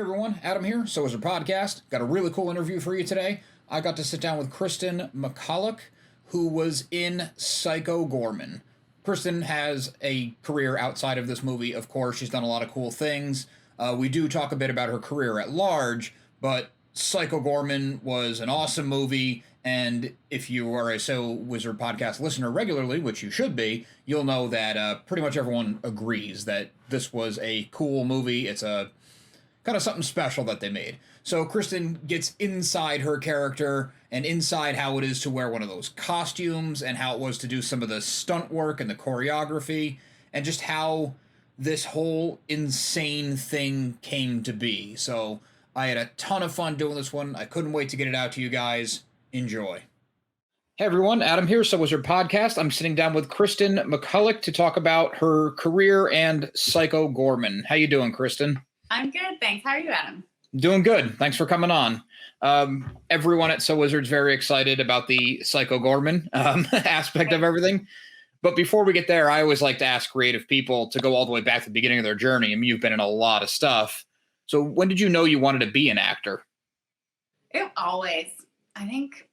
Hey everyone, Adam here, So Is Her Podcast. Got a really cool interview for you today. I got to sit down with Kristen MacCulloch, who was in Psycho Goreman. Kristen has a career outside of this movie, of course. She's done a lot of cool things. We do talk a bit about her career at large, but Psycho Goreman was an awesome movie, and if you are a So Wizard podcast listener regularly, which you should be, you'll know that pretty much everyone agrees that this was a cool movie. It's a kind of something special that they made. So Kristen gets inside her character and inside how it is to wear one of those costumes and how it was to do some of the stunt work and the choreography and just how this whole insane thing came to be. So I had a ton of fun doing this one. I couldn't wait to get it out to you guys. Enjoy. Hey everyone, Adam here, So Was Her Podcast. I'm sitting down with Kristen MacCulloch to talk about her career and Psycho Goreman. How you doing, Kristen? I'm good, thanks. How are you, Adam? Doing good. Thanks for coming on. Everyone at So Wizard's very excited about the Psycho Goreman aspect of everything. But before we get there, I always like to ask creative people to go all the way back to the beginning of their journey. I mean, you've been in a lot of stuff. So when did you know you wanted to be an actor? It always, I think,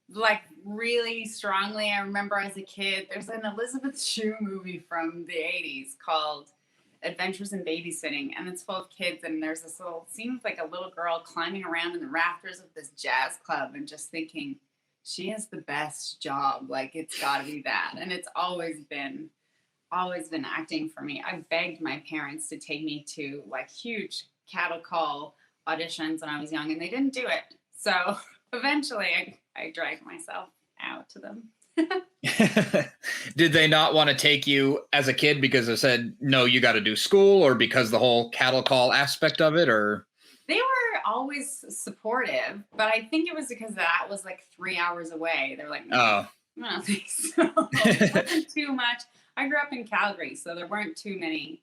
like really strongly. I remember as a kid, there's an Elizabeth Shue movie from the 80s called Adventures in Babysitting, and it's full of kids, and there's this little, seems like a little girl climbing around in the rafters of this jazz club and just thinking she has the best job, like it's got to be that. And it's always been acting for me. I begged my parents to take me to like huge cattle call auditions when I was young, and they didn't do it. So eventually I dragged myself out to them. Did they not want to take you as a kid because they said, no, you got to do school, or because the whole cattle call aspect of it, or? They were always supportive, but I think it was because that was like 3 hours away. They're like, no, I don't think so. It wasn't too much. I grew up in Calgary, so there weren't too many,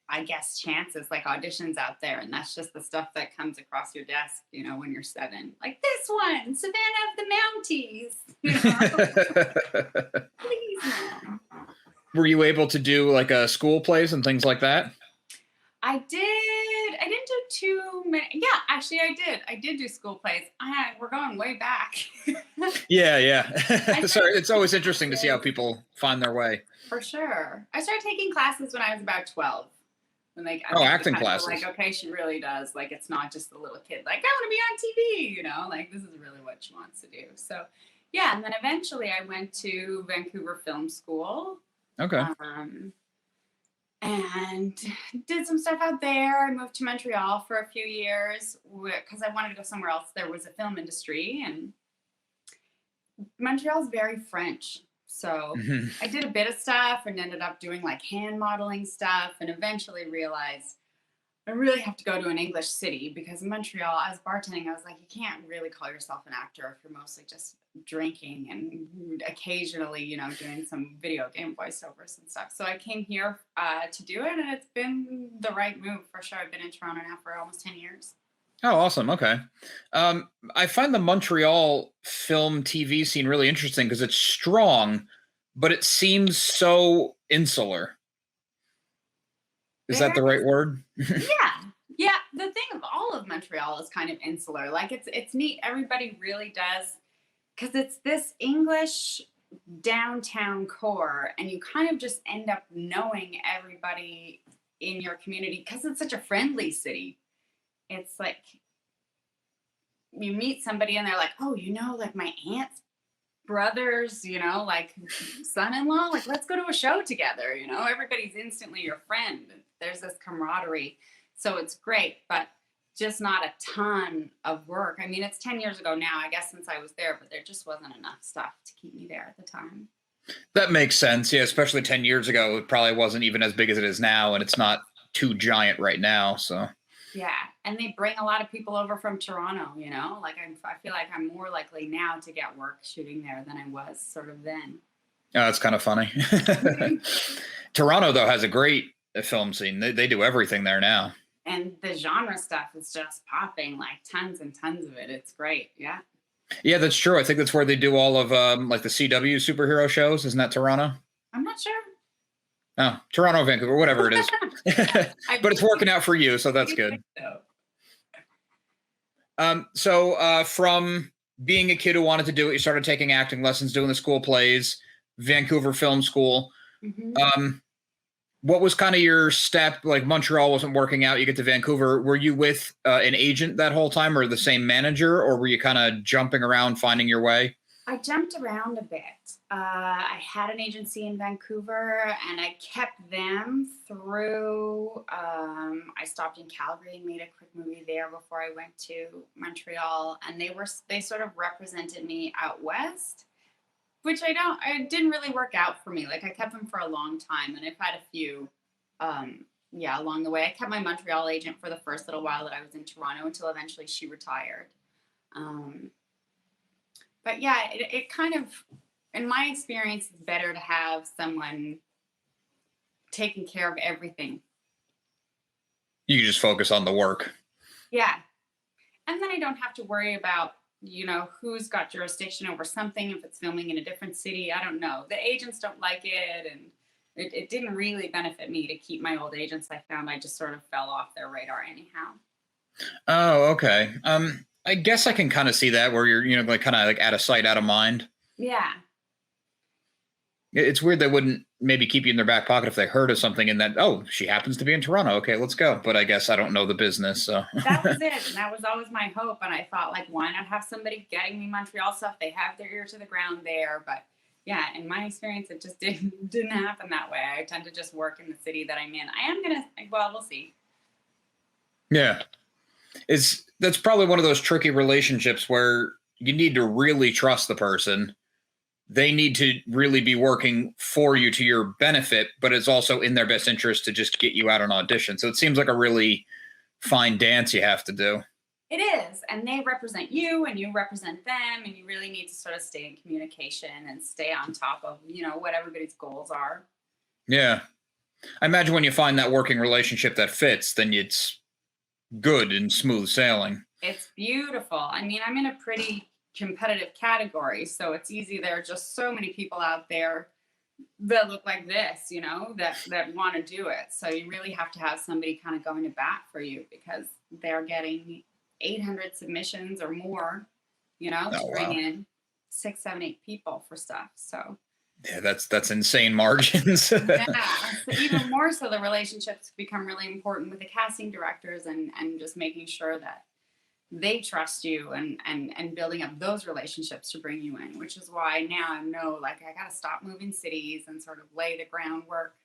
I guess, chances, like auditions out there. And that's just the stuff that comes across your desk, you know, when you're 7. Like this one, Savannah of the Mounties. You know? Please, Mom. Were you able to do like school plays and things like that? I did. I didn't do too many. Yeah, actually, I did. I did do school plays. We're going way back. Yeah. Sorry, it's always interesting to see how people find their way. For sure. I started taking classes when I was about 12. When acting classes. Like, okay, she really does. Like, it's not just the little kid. Like, I want to be on TV. You know, like this is really what she wants to do. So, yeah. And then eventually, I went to Vancouver Film School. Okay. And did some stuff out there. I moved to Montreal for a few years because I wanted to go somewhere else. There was a film industry, and Montreal's very French. So I did a bit of stuff and ended up doing like hand modeling stuff, and eventually realized I really have to go to an English city, because in Montreal, I was bartending. I was like, you can't really call yourself an actor if you're mostly just drinking and occasionally, you know, doing some video game voiceovers and stuff. So I came here to do it, and it's been the right move for sure. I've been in Toronto now for almost 10 years. Oh, awesome. Okay. I find the Montreal film TV scene really interesting because it's strong, but it seems so insular. Is that the right word? Yeah. The thing of all of Montreal is kind of insular. Like it's neat. Everybody really does, because it's this English downtown core, and you kind of just end up knowing everybody in your community because it's such a friendly city. It's like you meet somebody and they're like, oh, you know, like my aunt's brothers, you know, like son-in-law, like let's go to a show together. You know, everybody's instantly your friend. There's this camaraderie. So it's great, but just not a ton of work. I mean, it's 10 years ago now, I guess, since I was there, but there just wasn't enough stuff to keep me there at the time. That makes sense. Yeah, especially 10 years ago, it probably wasn't even as big as it is now, and it's not too giant right now, so. Yeah, and they bring a lot of people over from Toronto, you know? Like, I feel like I'm more likely now to get work shooting there than I was sort of then. Oh, that's kind of funny. Toronto, though, has a great film scene. They do everything there now. And the genre stuff is just popping, like tons and tons of it. It's great, yeah. Yeah, that's true. I think that's where they do all of like the CW superhero shows. Isn't that Toronto? I'm not sure. Oh, Toronto, Vancouver, whatever it is. But it's working out for you, so that's good. So from being a kid who wanted to do it, you started taking acting lessons, doing the school plays, Vancouver Film School. Mm-hmm. What was kind of your step? Like Montreal wasn't working out. You get to Vancouver. Were you with an agent that whole time or the same manager, or were you kind of jumping around, finding your way? I jumped around a bit. I had an agency in Vancouver and I kept them through. I stopped in Calgary and made a quick movie there before I went to Montreal. And they sort of represented me out west, which it didn't really work out for me. Like I kept them for a long time and I've had a few, along the way. I kept my Montreal agent for the first little while that I was in Toronto until eventually she retired. But yeah, it kind of, in my experience, it's better to have someone taking care of everything. You just focus on the work. Yeah. And then I don't have to worry about, who's got jurisdiction over something, if it's filming in a different city. I don't know. The agents don't like it. And it didn't really benefit me to keep my old agents. I found I just sort of fell off their radar anyhow. Oh, okay. I guess I can kind of see that where you're, like kind of like out of sight, out of mind. Yeah. It's weird they wouldn't maybe keep you in their back pocket if they heard of something and that, oh, she happens to be in Toronto. Okay, let's go. But I guess I don't know the business. So that was it. And that was always my hope. And I thought, like, why not have somebody getting me Montreal stuff? They have their ear to the ground there. But yeah, in my experience, it just didn't happen that way. I tend to just work in the city that I'm in. We'll see. Yeah. That's probably one of those tricky relationships where you need to really trust the person. They need to really be working for you to your benefit, but it's also in their best interest to just get you out on audition. So it seems like a really fine dance you have to do. It is. And they represent you and you represent them. And you really need to sort of stay in communication and stay on top of, what everybody's goals are. Yeah. I imagine when you find that working relationship that fits, then it's good and smooth sailing. It's beautiful. I mean, I'm in a pretty competitive category, so it's easy. There are just so many people out there that look like this, that want to do it. So you really have to have somebody kind of going to bat for you because they're getting 800 submissions or more, to bring in 6, 7, 8 people for stuff. So yeah, that's insane margins. Yeah. So even more so, the relationships become really important with the casting directors and just making sure that they trust you and building up those relationships to bring you in, which is why now I know, like, I got to stop moving cities and sort of lay the groundwork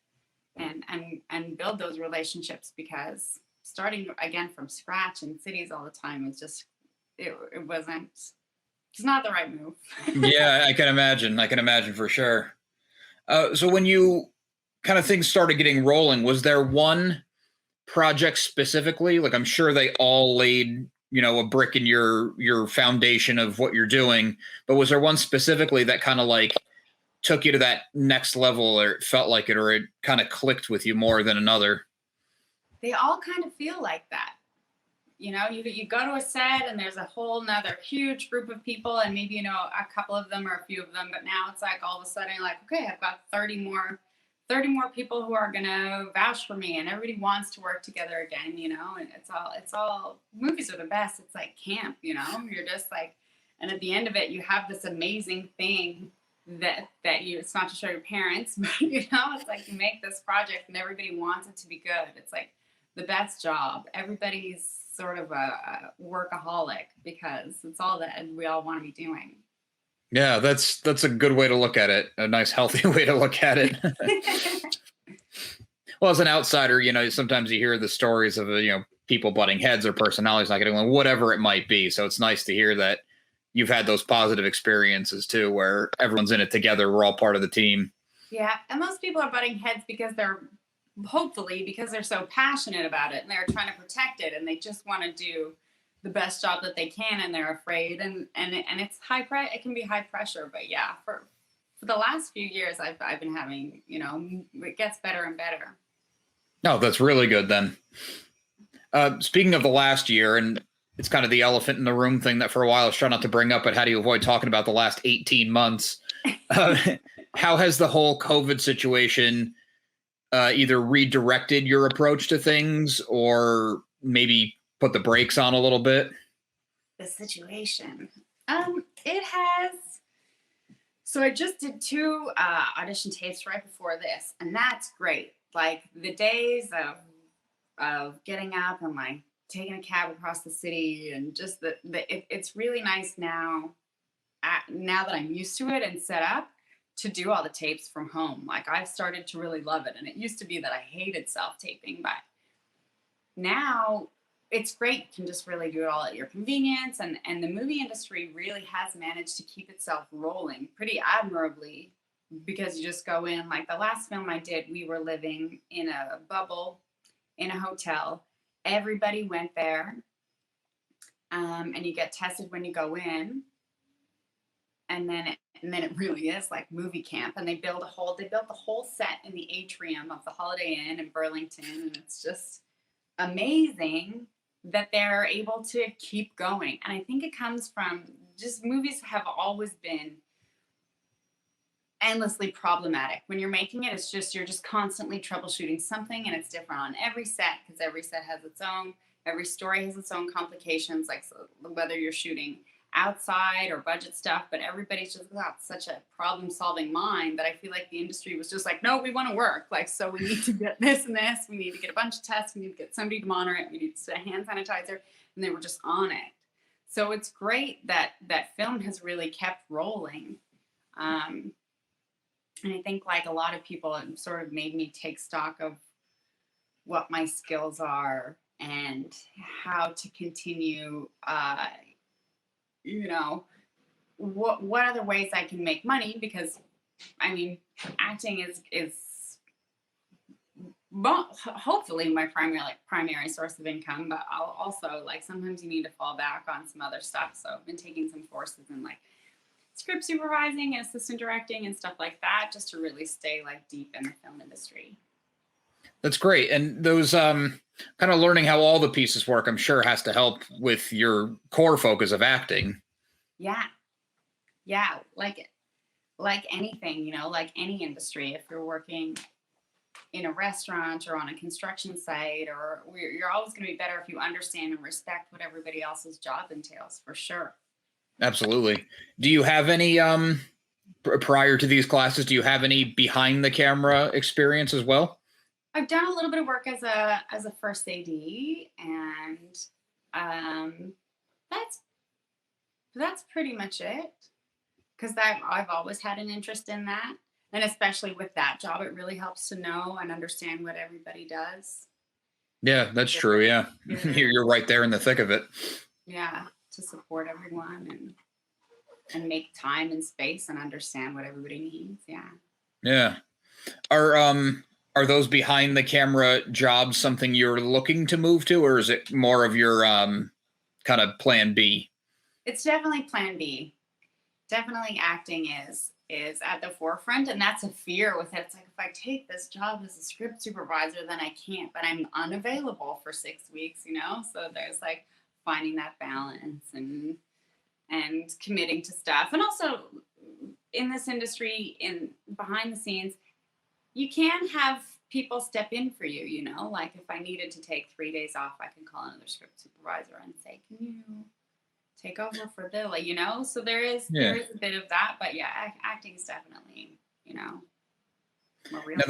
and build those relationships, because starting again from scratch in cities all the time is just, it's not the right move. Yeah, I can imagine for sure. So when you kind of things started getting rolling, was there one project specifically? Like, I'm sure they all laid, a brick in your foundation of what you're doing, but was there one specifically that kind of like took you to that next level, or it felt like it, or it kind of clicked with you more than another? They all kind of feel like that. You go to a set and there's a whole nother huge group of people, and maybe, a couple of them or a few of them, but now it's like all of a sudden like, okay, I've got 30 more people who are going to vouch for me, and everybody wants to work together again, and it's all movies are the best. It's like camp, you're just like, and at the end of it, you have this amazing thing that it's not to show your parents, but it's like you make this project and everybody wants it to be good. It's like the best job. Everybody's sort of a workaholic because it's all that we all want to be doing. Yeah, that's a good way to look at it. A nice, healthy way to look at it. Well, as an outsider, sometimes you hear the stories of, people butting heads or personalities not getting along, whatever it might be. So it's nice to hear that you've had those positive experiences too, where everyone's in it together. We're all part of the team. Yeah. And most people are butting heads because they're so passionate about it and they're trying to protect it and they just want to do the best job that they can, and they're afraid and it's it can be high pressure. But yeah, for the last few years I've been having, it gets better and better. No, that's really good then. Speaking of the last year, and it's kind of the elephant in the room thing that for a while I was trying not to bring up, but how do you avoid talking about the last 18 months? How has the whole COVID situation either redirected your approach to things or maybe put the brakes on a little bit? The situation. It has. So I just did 2 audition tapes right before this, and that's great. Like the days of getting up and like taking a cab across the city, and just it's really nice now. Now that I'm used to it and set up to do all the tapes from home, like I've started to really love it. And it used to be that I hated self taping, but now it's great. You can just really do it all at your convenience. And the movie industry really has managed to keep itself rolling pretty admirably, because you just go in. Like the last film I did, we were living in a bubble in a hotel. Everybody went there, and you get tested when you go in. And then it really is like movie camp. And they built the whole set in the atrium of the Holiday Inn in Burlington. And it's just amazing that they're able to keep going. And I think it comes from just movies have always been endlessly problematic. When you're making it, you're just constantly troubleshooting something, and it's different on every set, because every set has every story has its own complications, like so whether you're shooting outside or budget stuff, but everybody's just got such a problem-solving mind that I feel like the industry was just like, no, we want to work. Like, so we need to get this and this. We need to get a bunch of tests. We need to get somebody to monitor it. We need to hand sanitizer. And they were just on it. So it's great that film has really kept rolling. And I think like a lot of people, it sort of made me take stock of what my skills are and how to continue, what other ways I can make money, because I mean, acting is hopefully my primary source of income, but I'll also like sometimes you need to fall back on some other stuff. So I've been taking some courses in like script supervising and assistant directing and stuff like that, just to really stay like deep in the film industry. That's great. And those kind of learning how all the pieces work, I'm sure has to help with your core focus of acting. Yeah. Like anything, like any industry, if you're working in a restaurant or on a construction site, you're always going to be better if you understand and respect what everybody else's job entails, for sure. Absolutely. Do you have any, prior to these classes, do you have any behind the camera experience as well? I've done a little bit of work as a first AD, and that's pretty much it. Because I've always had an interest in that, and especially with that job, it really helps to know and understand what everybody does. Yeah, that's true. Yeah, you're right there in the thick of it. Yeah, to support everyone and make time and space and understand what everybody needs. Yeah. Yeah. Are those behind the camera jobs something you're looking to move to, or is it more of your kind of plan B? It's definitely plan B. Definitely acting is at the forefront, and that's a fear with it. It's like, if I take this job as a script supervisor, then I can't, but I'm unavailable for 6 weeks, So there's like finding that balance and committing to stuff. And also in this industry, in behind the scenes, you can have people step in for you, like if I needed to take 3 days off, I can call another script supervisor and say, can you take over for Billy, So there is a bit of that, but yeah, acting is definitely, more real. Now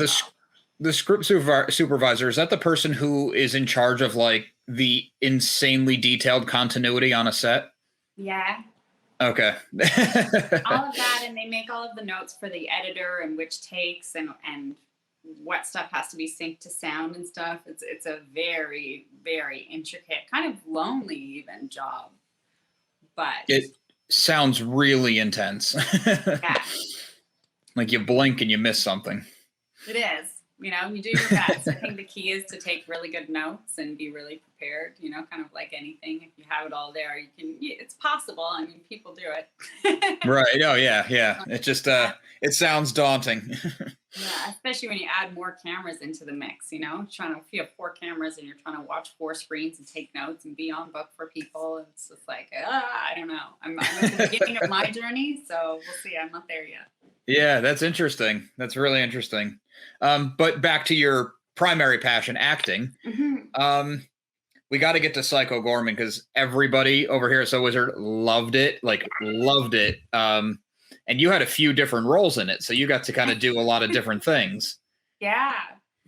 the script supervisor, is that the person who is in charge of like the insanely detailed continuity on a set? Yeah. Okay. All of that, and they make all of the notes for the editor and which takes and what stuff has to be synced to sound and stuff. It's a very, very intricate, kind of lonely even job. But it sounds really intense. Yeah. Like you blink and you miss something. It is. You do your best. I think the key is to take really good notes and be really prepared, kind of like anything. If you have it all there, it's possible. I mean, people do it. Right. Oh, yeah. It just, it sounds daunting. Yeah, especially when you add more cameras into the mix, if you have 4 cameras and you're trying to watch 4 screens and take notes and be on book for people, it's just like, I don't know. I'm at the beginning of my journey, so we'll see. I'm not there yet. Yeah, that's interesting. That's really interesting. But back to your primary passion, acting. Mhm. Um, we got to get to Psycho Gorman because everybody over here at So Wizard loved it, like loved it. And you had a few different roles in it, so you got to kind of do a lot of different things. Yeah.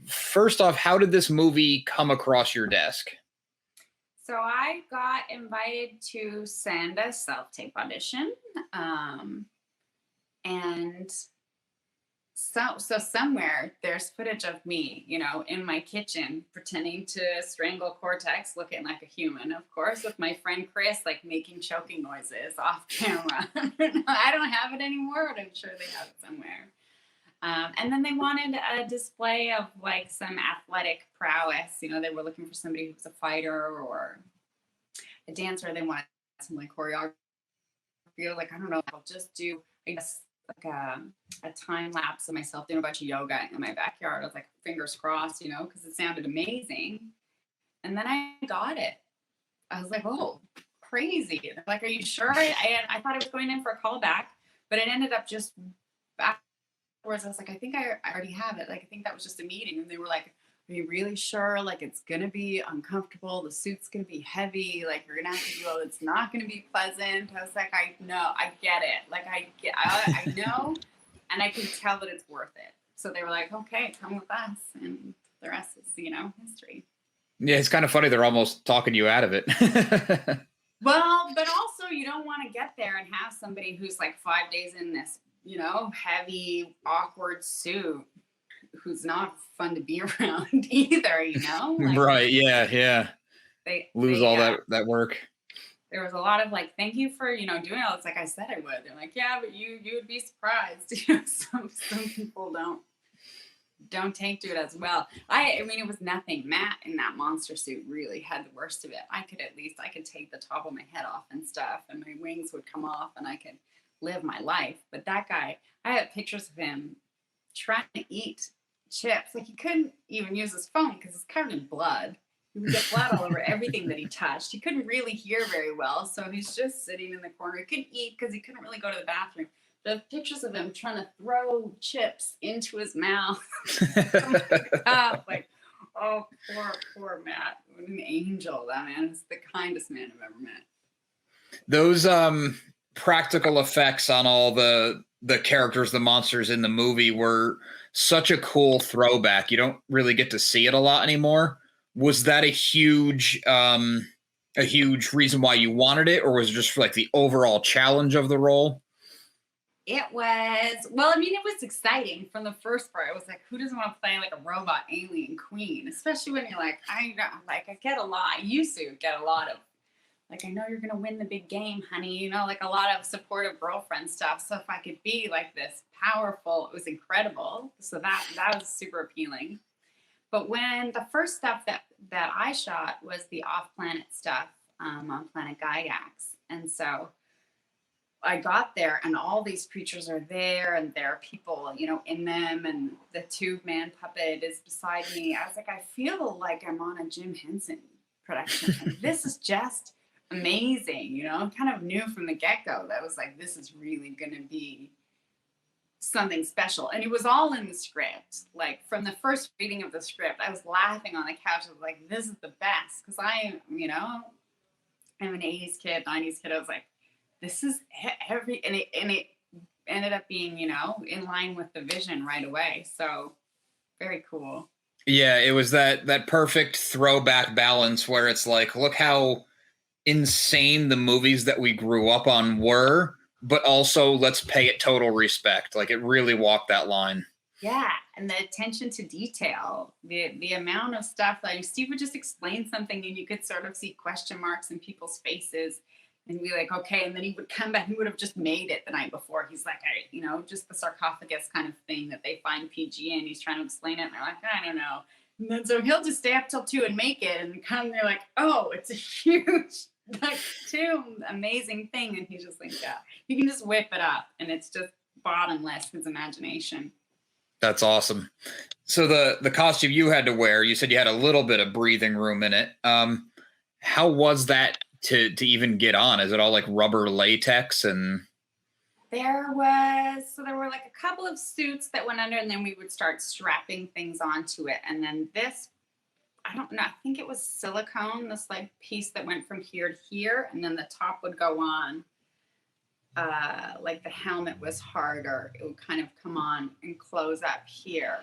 First off, how did this movie come across your desk? So I got invited to send a self-tape audition. Um, and so somewhere there's footage of me, in my kitchen pretending to strangle Cortex, looking like a human, of course, with my friend Chris, like making choking noises off camera. I don't have it anymore, but I'm sure they have it somewhere. And then they wanted a display of like some athletic prowess. They were looking for somebody who was a fighter or a dancer. They wanted some like choreography. Like, I don't know, I'll just do, I guess, like a time lapse of myself doing a bunch of yoga in my backyard. I was like, fingers crossed, because it sounded amazing. And then I got it. I was like, oh, crazy. They're like, are you sure? I thought I was going in for a callback, but it ended up just afterwards. I was like, I think I already have it. Like, I think that was just a meeting. And they were like, are you really sure? Like, it's going to be uncomfortable. The suit's going to be heavy. Like, you're going to have to do all, it's not going to be pleasant. I was like, I know, I get it. Like, I know, and I can tell that it's worth it. So they were like, okay, come with us. And the rest is, history. Yeah, it's kind of funny. They're almost talking you out of it. Well, but also you don't want to get there and have somebody who's like 5 days in this, heavy, awkward suit who's not fun to be around either, Like, right. Yeah. They lose all that work. There was a lot of like, thank you for, doing all this. Like I said, I would. They're like, yeah, but you would be surprised. Some people don't take to it as well. I mean, it was nothing. Matt in that monster suit really had the worst of it. I could take the top of my head off and stuff, and my wings would come off, and I could live my life. But that guy, I have pictures of him trying to eat chips. Like, he couldn't even use his phone because it's covered in blood. He would get blood all over everything that he touched. He couldn't really hear very well, so he's just sitting in the corner. He couldn't eat because he couldn't really go to the bathroom. The pictures of him trying to throw chips into his mouth. Like, oh, poor Matt. What an angel. That man is the kindest man I've ever met. Those practical effects on all the characters, the monsters in the movie were such a cool throwback. You don't really get to see it a lot anymore. Was that a huge reason why you wanted it, or was it just like the overall challenge of the role? It was, well, I mean, it was exciting from the first part. It was like, who doesn't want to play like a robot alien queen? Especially when you're like, I used to get a lot of, like, I know you're going to win the big game, honey. Like a lot of supportive girlfriend stuff. So if I could be like this powerful, it was incredible. So that was super appealing. But when the first stuff that I shot was the off-planet stuff on planet Gygax. And so I got there and all these creatures are there and there are people, in them, and the tube man puppet is beside me. I was like, I feel like I'm on a Jim Henson production. And this is just amazing, kind of knew from the get-go that was like, this is really going to be something special. And it was all in the script. Like, from the first reading of the script, I was laughing on the couch. I was like, this is the best. Because I'm an 80s kid, 90s kid. I was like, this is and it ended up being, in line with the vision right away. So very cool. Yeah, it was that perfect throwback balance where it's like, look how insane the movies that we grew up on were, but also let's pay it total respect. Like, it really walked that line. Yeah, and the attention to detail, the amount of stuff that Steve would just explain something and you could sort of see question marks in people's faces. And be like, okay, and then he would come back. He would have just made it the night before. He's like, just the sarcophagus kind of thing that they find PG in. He's trying to explain it, and they're like, I don't know. And then so he'll just stay up till 2 and make it, and they're like, oh, it's a huge, like, amazing thing. And he's just like, yeah, you can just whip it up, and it's just bottomless, his imagination. That's awesome. So the costume you had to wear, you said you had a little bit of breathing room in it. How was that to even get on? Is it all like rubber latex? And There were like a couple of suits that went under, and then we would start strapping things onto it. And then this, I don't know, I think it was silicone, this like piece that went from here to here, and then the top would go on. Like the helmet was harder. It would kind of come on and close up here.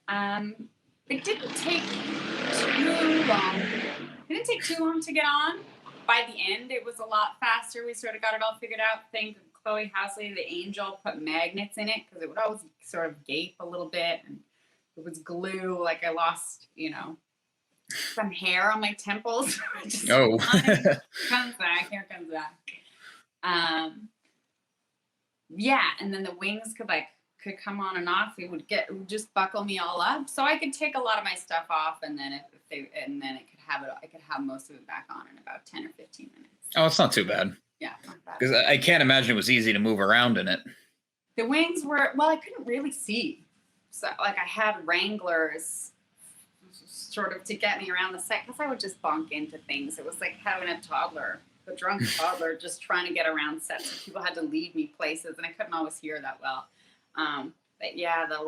It didn't take too long. It didn't take too long to get on. By the end, it was a lot faster. We sort of got it all figured out. Thank Chloe Hasley, the angel, put magnets in it because it would always sort of gape a little bit, and it was glue. Like I lost, some hair on my temples. Oh. Comes back. Here comes back. Yeah, and then the wings could come on and off. It would just buckle me all up, so I could take a lot of my stuff off, and then I could have most of it back on in about 10 or 15 minutes. Oh, it's not too bad. Yeah, not bad. Because I can't imagine it was easy to move around in it. The wings were, well, I couldn't really see. So, like, I had Wranglers sort of to get me around the set, because I would just bonk into things. It was like having a drunk toddler just trying to get around sets. So people had to lead me places, and I couldn't always hear that well. But yeah, the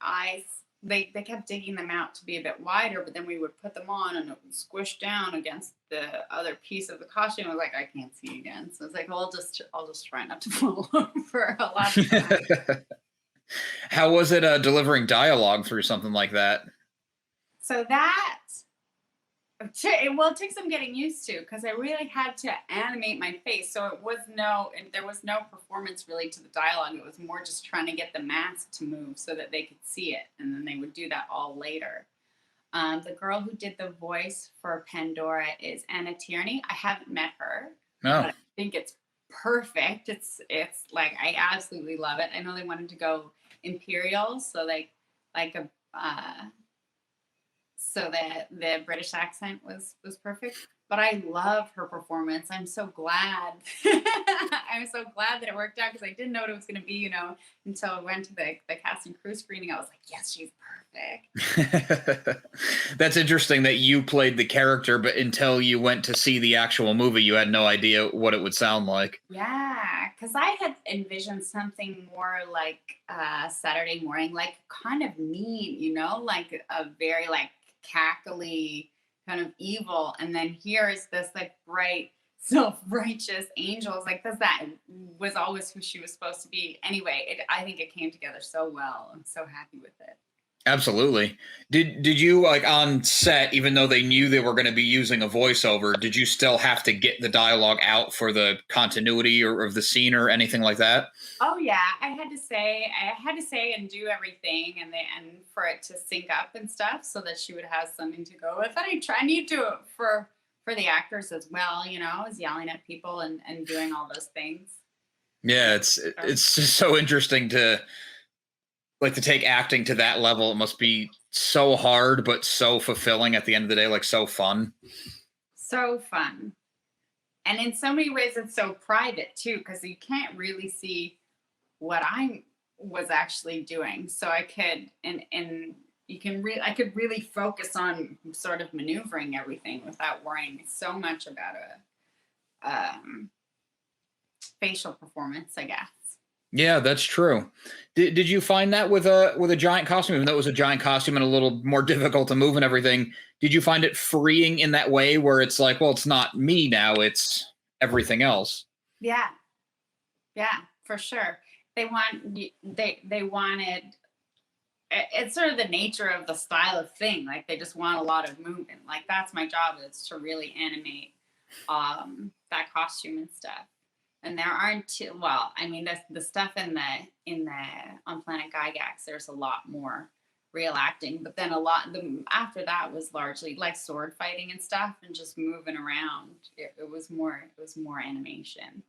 eyes, they kept digging them out to be a bit wider, but then we would put them on and it would squish down against the other piece of the costume. I was like, I can't see again. So it's like, well, I'll just try not to fall over a lot of time. How was it delivering dialogue through something like that? So it took some getting used to, because I really had to animate my face. So there was no performance really to the dialogue. It was more just trying to get the mask to move so that they could see it. And then they would do that all later. The girl who did the voice for Pandora is Anna Tierney. I haven't met her. No. But I think it's perfect. It's like, I absolutely love it. I know they wanted to go Imperial. So so that the British accent was perfect, but I love her performance. I'm so glad. I'm so glad that it worked out, because I didn't know what it was going to be, until I went to the cast and crew screening. I was like, yes, she's perfect. That's interesting that you played the character, but until you went to see the actual movie, you had no idea what it would sound like. Yeah, because I had envisioned something more like Saturday Morning, like kind of mean, like a very like cackly kind of evil, and then here is this like bright self-righteous angel. It's like, that was always who she was supposed to be anyway. I think it came together so well. I'm so happy with it. Absolutely. Did you, like, on set, even though they knew they were going to be using a voiceover, did you still have to get the dialogue out for the continuity or of the scene or anything like that? Oh yeah, I had to say and do everything, and for it to sync up and stuff, so that she would have something to go with. And I need to for the actors as well. I was yelling at people and doing all those things. Yeah, it's just so interesting to take acting to that level. It must be so hard, but so fulfilling at the end of the day, like so fun. So fun. And in so many ways, it's so private too, because you can't really see what I was actually doing. So I could, I could really focus on sort of maneuvering everything without worrying so much about a facial performance, I guess. Yeah, that's true. Did you find that with a giant costume, even though it was a giant costume and a little more difficult to move and everything, did you find it freeing in that way where it's like, well, it's not me now, it's everything else? Yeah, for sure. They wanted, it's sort of the nature of the style of thing. Like, they just want a lot of movement. Like, that's my job, is to really animate that costume and stuff. And there aren't the stuff in the on Planet Gygax, there's a lot more real acting, but then after that was largely like sword fighting and stuff and just moving around. It was more animation.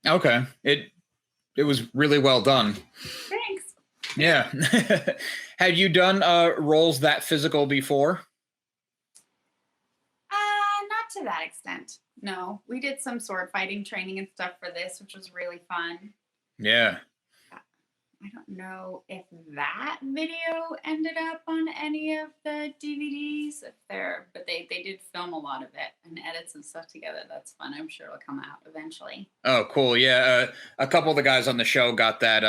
Okay. It was really well done. Thanks. Yeah. Had you done roles that physical before? Not to that extent. No, we did some sword fighting training and stuff for this, which was really fun. Yeah. I don't know if that video ended up on any of the DVDs, but they did film a lot of it and edit some stuff together. That's fun. I'm sure it'll come out eventually. Oh, cool. Yeah. A couple of the guys on the show got that,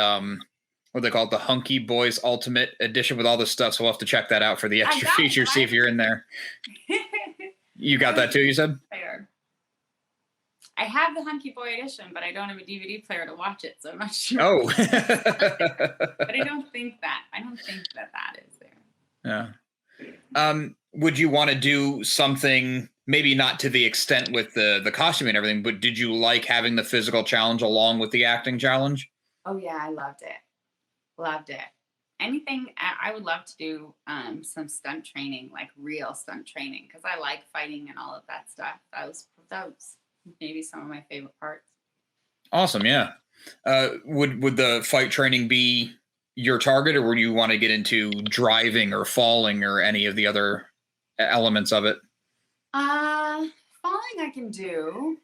what they call it, the Hunky Boys Ultimate Edition with all this stuff. So we'll have to check that out for the extra features, see if you're in there. You got that too, you said? Player. I have the Hunky Boy edition, but I don't have a DVD player to watch it, so I'm not sure. Oh. But I don't think that is there. Yeah. Would you want to do something, maybe not to the extent with the costuming and everything, but did you like having the physical challenge along with the acting challenge? Oh yeah, I loved it. Loved it. Anything, I would love to do some stunt training, like real stunt training, because I like fighting and all of that stuff. That was maybe some of my favorite parts. Awesome. Yeah. Would the fight training be your target, or would you want to get into driving or falling or any of the other elements of it? Falling I can do.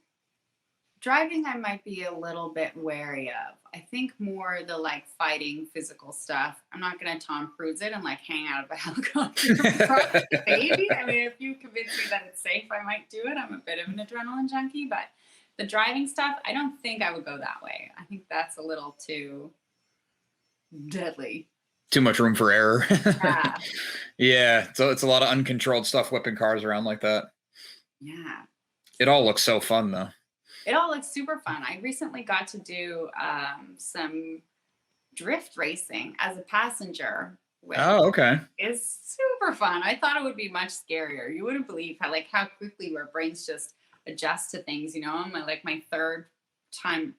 Driving I might be a little bit wary of. I think more the like fighting physical stuff. I'm not gonna Tom Cruise it and like hang out of a helicopter. Maybe. I mean, if you convince me that it's safe, I might do it. I'm a bit of an adrenaline junkie, but the driving stuff, I don't think I would go that way. I think that's a little too deadly. Too much room for error. Yeah. Yeah. So it's a lot of uncontrolled stuff, whipping cars around like that. Yeah. It all looks so fun though. It all looks super fun. I recently got to do some drift racing as a passenger. Oh, okay. It's super fun. I thought it would be much scarier. You wouldn't believe how quickly our brains just adjust to things. You know, my third time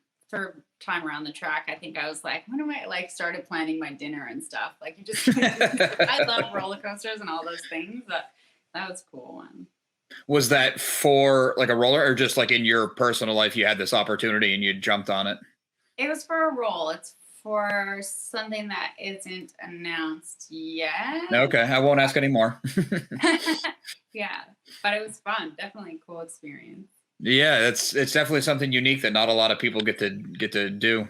around the track, I think I was like, when am I started planning my dinner and stuff? Like you just, I love roller coasters and all those things. But that was a cool one. Was that for like a roller, or just like in your personal life, you had this opportunity and you jumped on it? It was for a role. It's for something that isn't announced yet. Okay. I won't ask anymore. Yeah, but it was fun. Definitely a cool experience. Yeah, it's definitely something unique that not a lot of people get to do.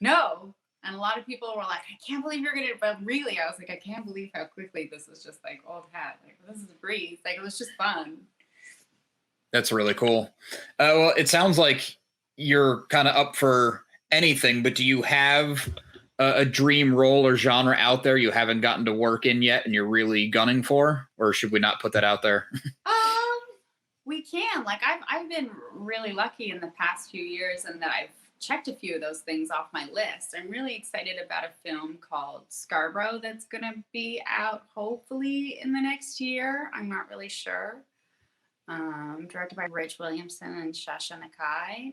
No. And a lot of people were like, I can't believe you're going to, but really, I was like, I can't believe how quickly this was just like old hat. Like, this is a breeze. Like, it was just fun. That's really cool. Well, it sounds like you're kind of up for anything, but do you have a dream role or genre out there you haven't gotten to work in yet and you're really gunning for, or should we not put that out there? We can. Like, I've been really lucky in the past few years and that I've checked a few of those things off my list. I'm really excited about a film called Scarborough that's going to be out hopefully in the next year. I'm not really sure. Directed by Rich Williamson and Shasha Nakai.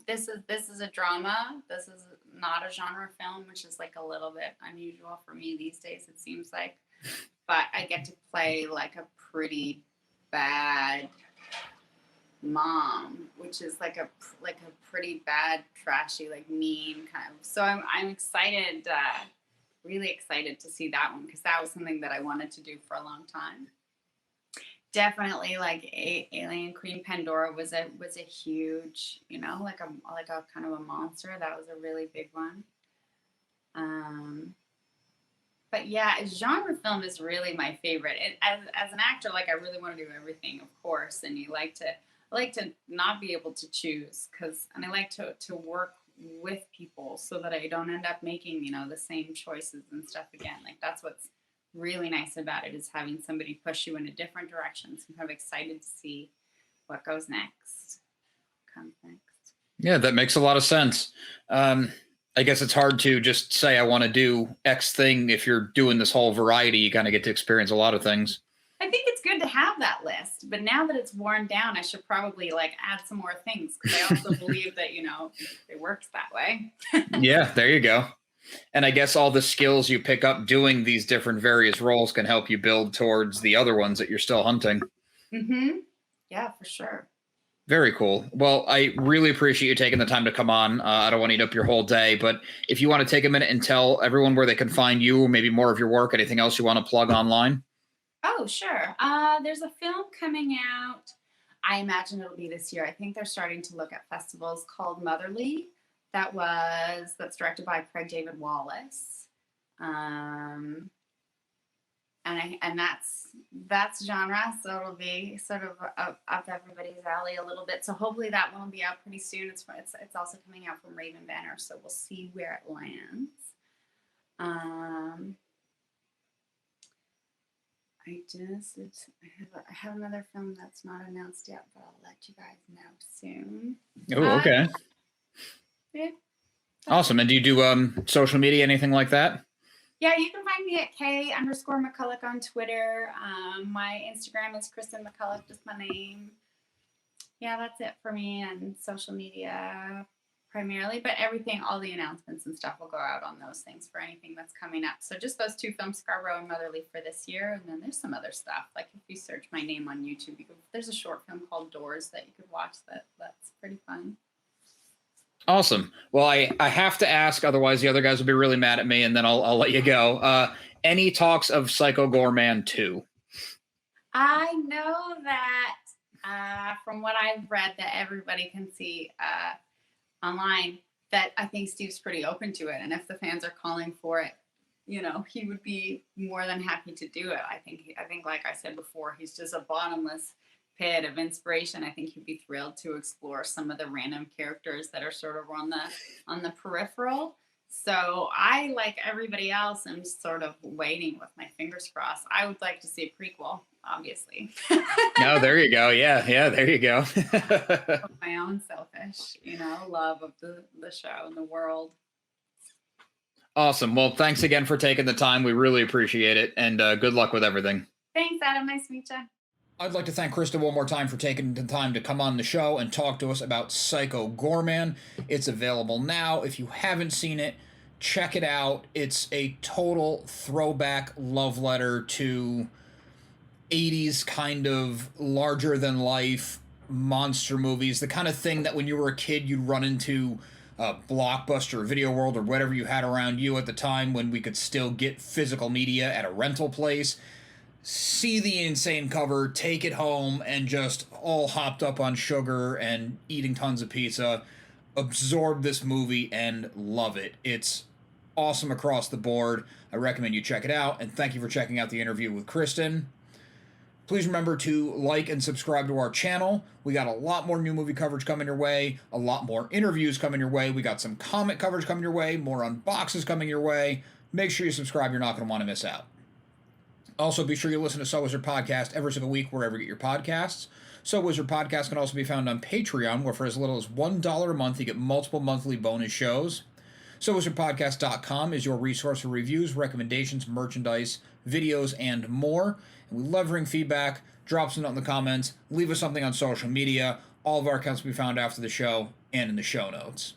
This is a drama. This is not a genre film, which is like a little bit unusual for me these days, it seems like. But I get to play like a pretty bad mom, which is like a pretty bad, trashy, like mean kind of. So I'm excited, really excited to see that one because that was something that I wanted to do for a long time. Definitely, like Alien Queen Pandora was a huge, you know, like a kind of a monster. That was a really big one. But yeah, genre film is really my favorite. As an actor, like I really want to do everything, of course, and I like to not be able to choose and I like to work with people so that I don't end up making, you know, the same choices and stuff again. Like that's what's really nice about it is having somebody push you in a different direction. So I'm kind of excited to see what comes next. Yeah, that makes a lot of sense. I guess it's hard to just say I want to do X thing. If you're doing this whole variety, you kind of get to experience a lot of things. I think it's good to have that list, but now that it's worn down, I should probably like add some more things because I also believe that, you know, it works that way. Yeah, there you go. And I guess all the skills you pick up doing these different various roles can help you build towards the other ones that you're still hunting. Mm-hmm. Yeah, for sure. Very cool. Well, I really appreciate you taking the time to come on. I don't want to eat up your whole day, but if you want to take a minute and tell everyone where they can find you, maybe more of your work, anything else you want to plug online? Oh, sure. There's a film coming out. I imagine it'll be this year. I think they're starting to look at festivals called Motherly That's directed by Craig David Wallace. And that's genre, so it'll be sort of up everybody's alley a little bit. So hopefully that one will be out pretty soon. It's also coming out from Raven Banner, so we'll see where it lands. I have another film that's not announced yet, but I'll let you guys know soon. Oh, okay. Yeah. Awesome. And do you do social media, anything like that? Yeah, you can find me at K_MacCulloch on Twitter. My Instagram is Kristen MacCulloch, just my name. Yeah, that's it for me, and social media primarily, but everything, all the announcements and stuff will go out on those things for anything that's coming up. So just those 2 films, Scarborough and Motherly, for this year, and then there's some other stuff. Like if you search my name on YouTube, there's a short film called Doors that you could watch that's pretty fun. Awesome. Well, I have to ask, otherwise the other guys will be really mad at me, and then I'll let you go. Any talks of Psycho Goreman 2? I know that from what I've read that everybody can see online, that I think Steve's pretty open to it. And if the fans are calling for it, he would be more than happy to do it. I think like I said before, he's just a bottomless pit of inspiration. I think he'd be thrilled to explore some of the random characters that are sort of on the peripheral. So I, like everybody else, am sort of waiting with my fingers crossed. I would like to see a prequel, obviously. No, there you go. Yeah, there you go. My own selfish, love of the show and the world. Awesome. Well, thanks again for taking the time. We really appreciate it, and good luck with everything. Thanks, Adam. Nice to meet you. I'd like to thank Krista one more time for taking the time to come on the show and talk to us about Psycho Goreman. It's available now. If you haven't seen it, check it out. It's a total throwback love letter to 80s kind of larger-than-life monster movies, the kind of thing that when you were a kid you'd run into Blockbuster or Video World or whatever you had around you at the time when we could still get physical media at a rental place. See the insane cover, take it home, and just all hopped up on sugar and eating tons of pizza, absorb this movie and love it. It's awesome across the board. I recommend you check it out, and thank you for checking out the interview with Kristen. Please remember to like and subscribe to our channel. We got a lot more new movie coverage coming your way, a lot more interviews coming your way. We got some comic coverage coming your way, more unboxes coming your way. Make sure you subscribe. You're not going to want to miss out. Also, be sure you listen to So Wizard Podcast every single week wherever you get your podcasts. So Wizard Podcast can also be found on Patreon, where for as little as $1 a month, you get multiple monthly bonus shows. SoWizardPodcast.com is your resource for reviews, recommendations, merchandise, videos, and more. And we love hearing feedback. Drop some note in the comments. Leave us something on social media. All of our accounts will be found after the show and in the show notes.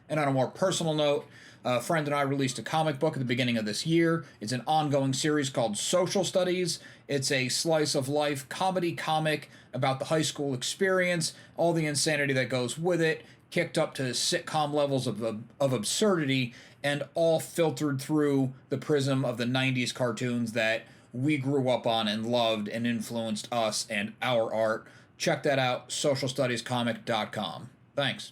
And on a more personal note, a friend and I released a comic book at the beginning of this year. It's an ongoing series called Social Studies. It's a slice of life comedy comic about the high school experience, all the insanity that goes with it, kicked up to sitcom levels of absurdity, and all filtered through the prism of the 90s cartoons that we grew up on and loved and influenced us and our art. Check that out, socialstudiescomic.com. Thanks.